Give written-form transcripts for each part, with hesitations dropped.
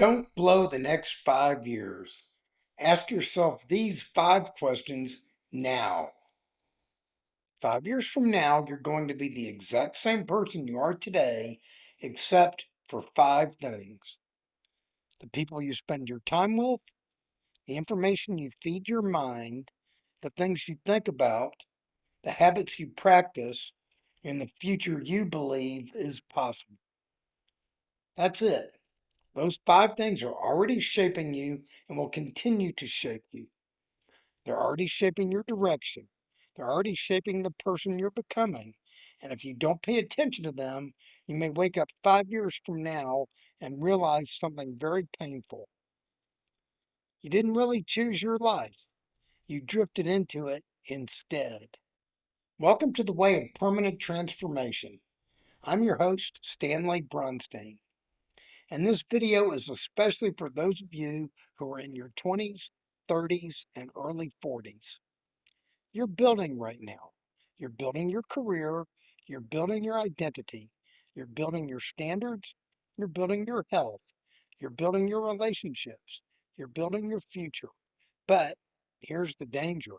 Don't blow the next 5 years. Ask yourself these 5 questions now. 5 years from now, you're going to be the exact same person you are today, except for five things: the people you spend your time with, the information you feed your mind, the things you think about, the habits you practice, and the future you believe is possible. That's it. Those five things are already shaping you and will continue to shape you. They're already shaping your direction. They're already shaping the person you're becoming. And if you don't pay attention to them, you may wake up 5 years from now and realize something very painful. You didn't really choose your life, you drifted into it instead. Welcome to the Way of Permanent Transformation. I'm your host, Stanley Bronstein. And this video is especially for those of you who are in your 20s, 30s, and early 40s. You're building right now. You're building your career. You're building your identity. You're building your standards. You're building your health. You're building your relationships. You're building your future. But here's the danger.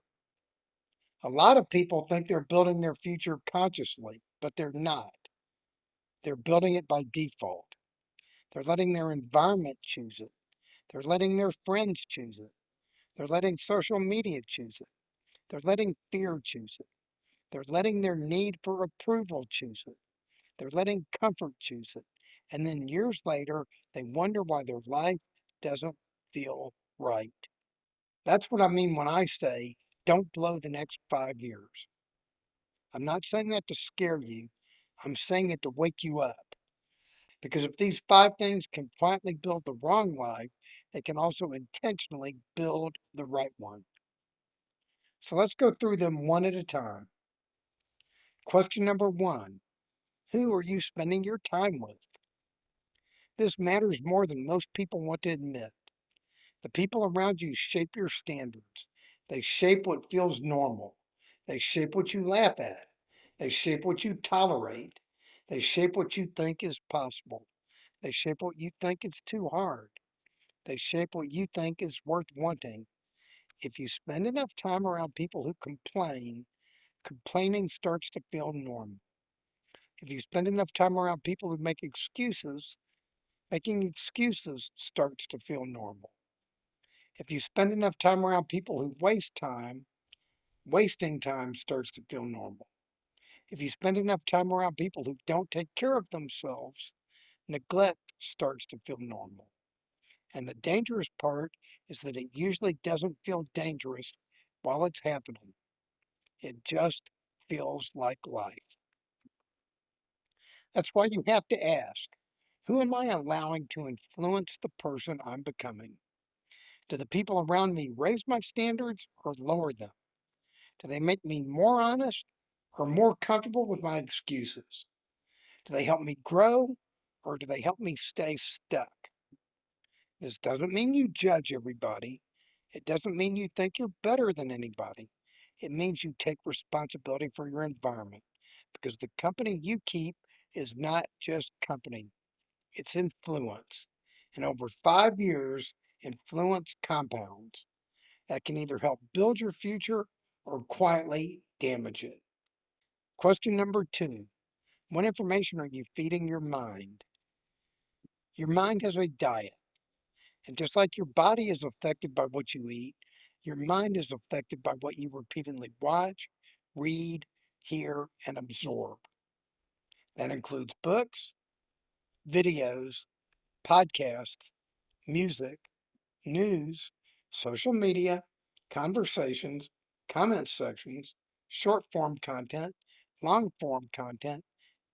A lot of people think they're building their future consciously, but they're not. They're building it by default. They're letting their environment choose it. They're letting their friends choose it. They're letting social media choose it. They're letting fear choose it. They're letting their need for approval choose it. They're letting comfort choose it. And then years later, they wonder why their life doesn't feel right. That's what I mean when I say, don't blow the next 5 years. I'm not saying that to scare you. I'm saying it to wake you up. Because if these five things can quietly build the wrong life, they can also intentionally build the right one. So let's go through them one at a time. Question number one: who are you spending your time with? This matters more than most people want to admit. The people around you shape your standards. They shape what feels normal. They shape what you laugh at. They shape what you tolerate. They shape what you think is possible. They shape what you think is too hard. They shape what you think is worth wanting. If you spend enough time around people who complain, complaining starts to feel normal. If you spend enough time around people who make excuses, making excuses starts to feel normal. If you spend enough time around people who waste time, wasting time starts to feel normal. If you spend enough time around people who don't take care of themselves, neglect starts to feel normal. And the dangerous part is that it usually doesn't feel dangerous while it's happening. It just feels like life. That's why you have to ask, who am I allowing to influence the person I'm becoming? Do the people around me raise my standards or lower them? Do they make me more honest or more comfortable with my excuses? Do they help me grow or do they help me stay stuck? This doesn't mean you judge everybody. It doesn't mean you think you're better than anybody. It means you take responsibility for your environment because the company you keep is not just company, it's influence. And over 5 years, influence compounds that can either help build your future or quietly damage it. Question number two: what information are you feeding your mind? Your mind has a diet. And just like your body is affected by what you eat, your mind is affected by what you repeatedly watch, read, hear, and absorb. That includes books, videos, podcasts, music, news, social media, conversations, comment sections, short form content, long form content,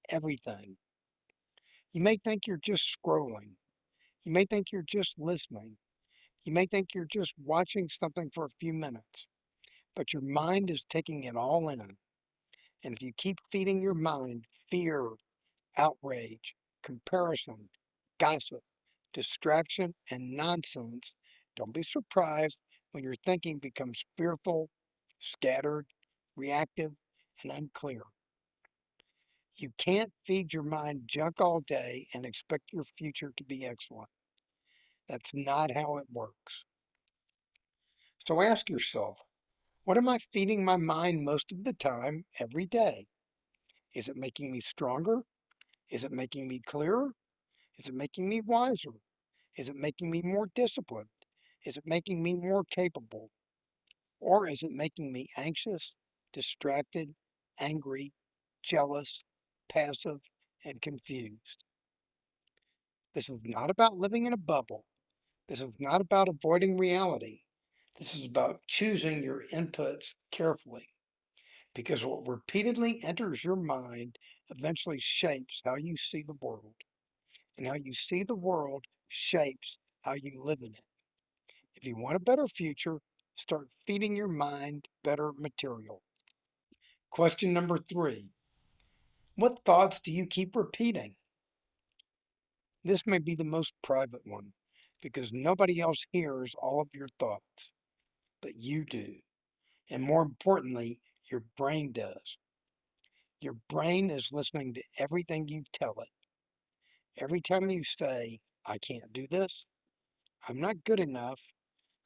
everything. You may think you're just scrolling. You may think you're just listening. You may think you're just watching something for a few minutes, but your mind is taking it all in. And if you keep feeding your mind fear, outrage, comparison, gossip, distraction, and nonsense, don't be surprised when your thinking becomes fearful, scattered, reactive, and unclear. You can't feed your mind junk all day and expect your future to be excellent. That's not how it works. So ask yourself, what am I feeding my mind most of the time, every day? Is it making me stronger? Is it making me clearer? Is it making me wiser? Is it making me more disciplined? Is it making me more capable? Or is it making me anxious, distracted, angry, jealous, passive, and confused? This is not about living in a bubble. This is not about avoiding reality. This is about choosing your inputs carefully, because what repeatedly enters your mind eventually shapes how you see the world, and how you see the world shapes how you live in it. If you want a better future, start feeding your mind better material. Question number 3. What thoughts do you keep repeating? This may be the most private one, because nobody else hears all of your thoughts, but you do. And more importantly, your brain does. Your brain is listening to everything you tell it. Every time you say, I can't do this, I'm not good enough,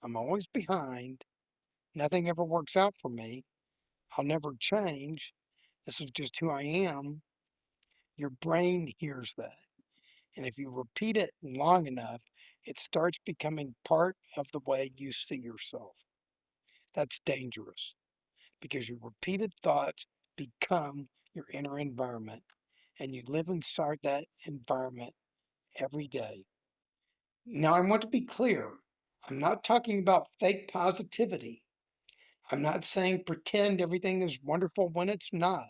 I'm always behind, nothing ever works out for me, I'll never change, this is just who I am, your brain hears that. And if you repeat it long enough, it starts becoming part of the way you see yourself. That's dangerous, because your repeated thoughts become your inner environment, and you live inside that environment every day. Now, I want to be clear. I'm not talking about fake positivity. I'm not saying pretend everything is wonderful when it's not.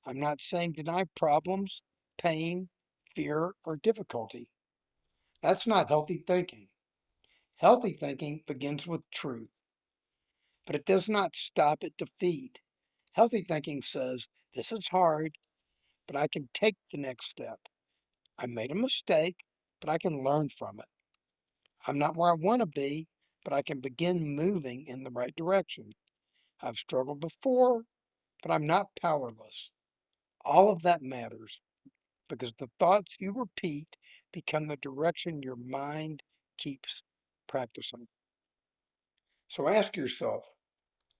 I'm not saying deny problems, pain, fear, or difficulty. That's not healthy thinking. Healthy thinking begins with truth, but it does not stop at defeat. Healthy thinking says, this is hard, but I can take the next step. I made a mistake, but I can learn from it. I'm not where I want to be, but I can begin moving in the right direction. I've struggled before, but I'm not powerless. All of that matters, because the thoughts you repeat become the direction your mind keeps practicing. So ask yourself,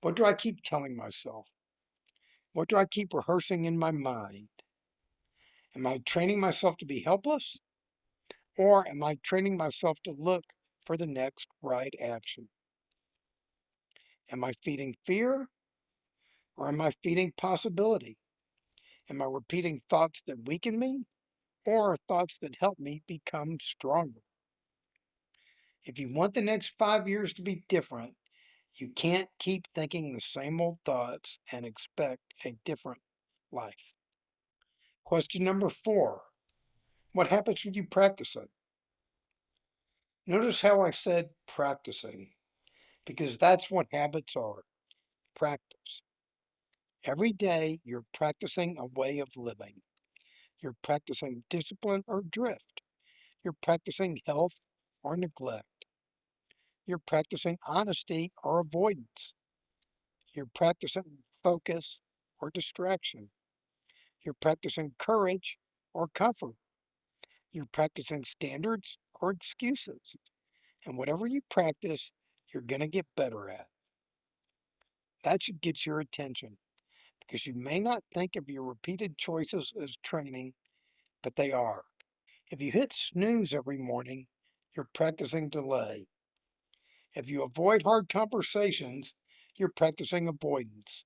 what do I keep telling myself? What do I keep rehearsing in my mind? Am I training myself to be helpless? Or am I training myself to look for the next right action? Am I feeding fear, or am I feeding possibility? Am I repeating thoughts that weaken me, or thoughts that help me become stronger? If you want the next 5 years to be different, you can't keep thinking the same old thoughts and expect a different life. Question number 4. What happens when you practice it? Notice how I said practicing, because that's what habits are. Practice. Every day you're practicing a way of living. You're practicing discipline or drift. You're practicing health or neglect. You're practicing honesty or avoidance. You're practicing focus or distraction. You're practicing courage or comfort. You're practicing standards or excuses. And whatever you practice, you're going to get better at. That should get your attention, because you may not think of your repeated choices as training, but they are. If you hit snooze every morning, you're practicing delay. If you avoid hard conversations, you're practicing avoidance.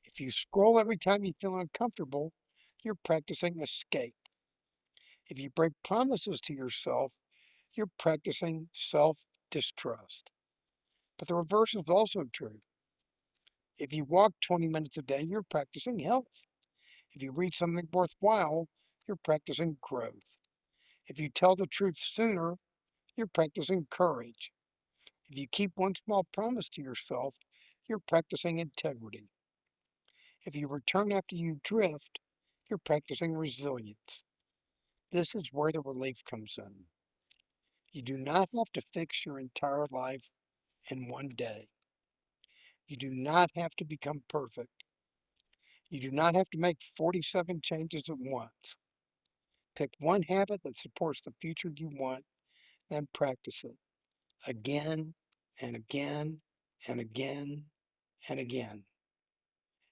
If you scroll every time you feel uncomfortable, you're practicing escape. If you break promises to yourself, you're practicing self distrust. But the reverse is also true. If you walk 20 minutes a day, you're practicing health. If you read something worthwhile, you're practicing growth. If you tell the truth sooner, you're practicing courage. If you keep one small promise to yourself, you're practicing integrity. If you return after you drift, you're practicing resilience. This is where the relief comes in. You do not have to fix your entire life in one day. You do not have to become perfect. You do not have to make 47 changes at once. Pick one habit that supports the future you want, then practice it again and again and again and again.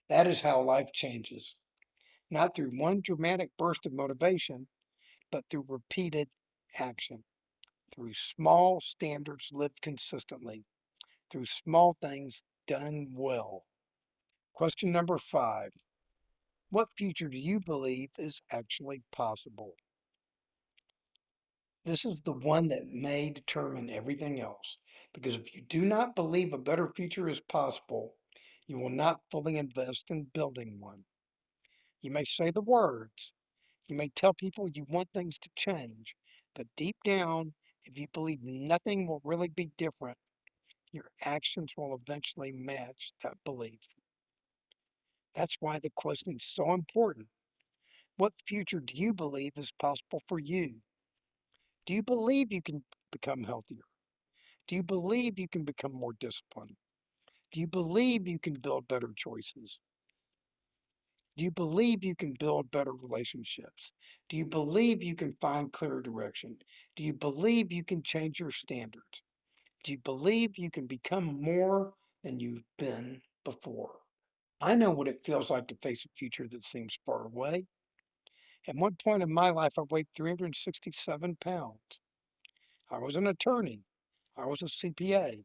That is how life changes, not through one dramatic burst of motivation, but through repeated action, through small standards lived consistently, through small things done well. Question number 5. What future do you believe is actually possible? This is the one that may determine everything else. Because if you do not believe a better future is possible, you will not fully invest in building one. You may say the words, you may tell people you want things to change, but deep down, if you believe nothing will really be different, your actions will eventually match that belief. That's why the question is so important. What future do you believe is possible for you? Do you believe you can become healthier? Do you believe you can become more disciplined? Do you believe you can build better choices? Do you believe you can build better relationships? Do you believe you can find clearer direction? Do you believe you can change your standards? Do you believe you can become more than you've been before? I know what it feels like to face a future that seems far away. At one point in my life, I weighed 367 pounds. I was an attorney. I was a CPA.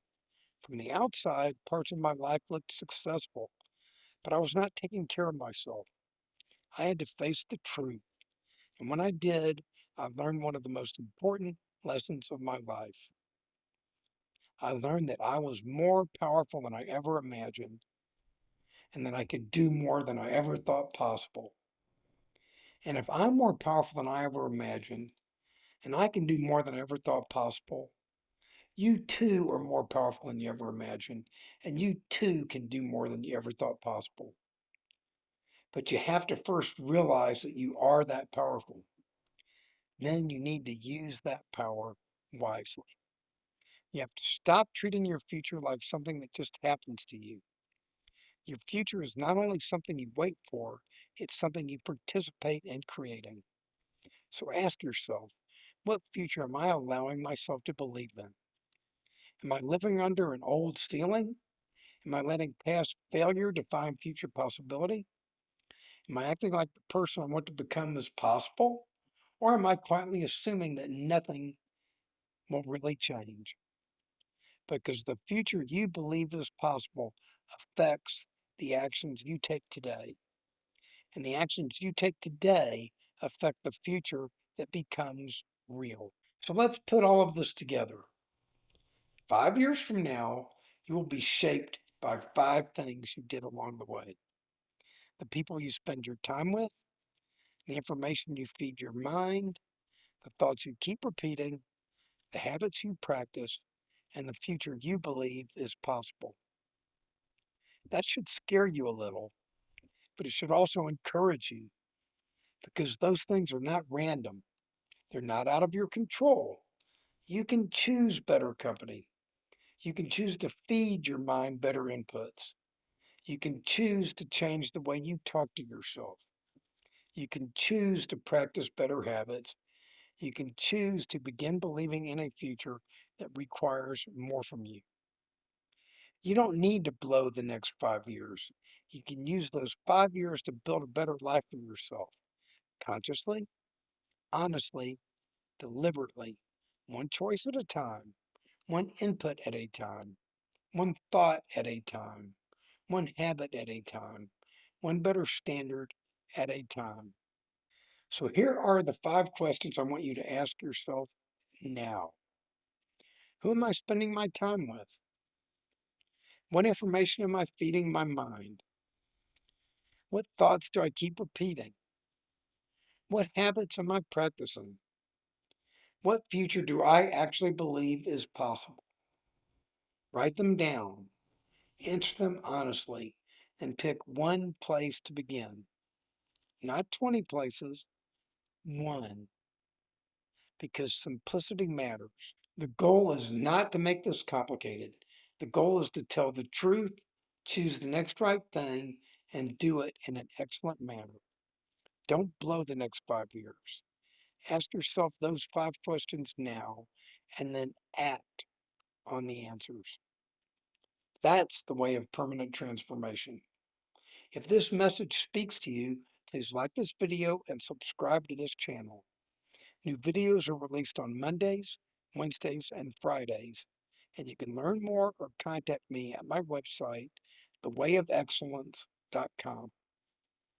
From the outside, parts of my life looked successful, but I was not taking care of myself. I had to face the truth. And when I did, I learned one of the most important lessons of my life. I learned that I was more powerful than I ever imagined, and that I could do more than I ever thought possible. And if I'm more powerful than I ever imagined, and I can do more than I ever thought possible, you too are more powerful than you ever imagined, and you too can do more than you ever thought possible. But you have to first realize that you are that powerful. Then you need to use that power wisely. You have to stop treating your future like something that just happens to you. Your future is not only something you wait for, it's something you participate in creating. So ask yourself, what future am I allowing myself to believe in? Am I living under an old ceiling? Am I letting past failure define future possibility? Am I acting like the person I want to become is possible? Or am I quietly assuming that nothing will really change? Because the future you believe is possible affects the actions you take today. And the actions you take today affect the future that becomes real. So let's put all of this together. 5 years from now, you will be shaped by 5 things you did along the way: the people you spend your time with, the information you feed your mind, the thoughts you keep repeating, the habits you practice, and the future you believe is possible. That should scare you a little, but it should also encourage you, because those things are not random. They're not out of your control. You can choose better company. You can choose to feed your mind better inputs. You can choose to change the way you talk to yourself. You can choose to practice better habits. You can choose to begin believing in a future that requires more from you. You don't need to blow the next 5 years. You can use those 5 years to build a better life for yourself, consciously, honestly, deliberately, one choice at a time, one input at a time, one thought at a time, one habit at a time, one better standard at a time. So here are the 5 questions I want you to ask yourself now. Who am I spending my time with? What information am I feeding my mind? What thoughts do I keep repeating? What habits am I practicing? What future do I actually believe is possible? Write them down, answer them honestly, and pick one place to begin. Not 20 places, one, because simplicity matters. The goal is not to make this complicated. The goal is to tell the truth, choose the next right thing, and do it in an excellent manner. Don't blow the next 5 years. Ask yourself those 5 questions now and then act on the answers. That's the way of permanent transformation. If this message speaks to you, please like this video and subscribe to this channel. New videos are released on Mondays, Wednesdays, and Fridays, and you can learn more or contact me at my website, thewayofexcellence.com.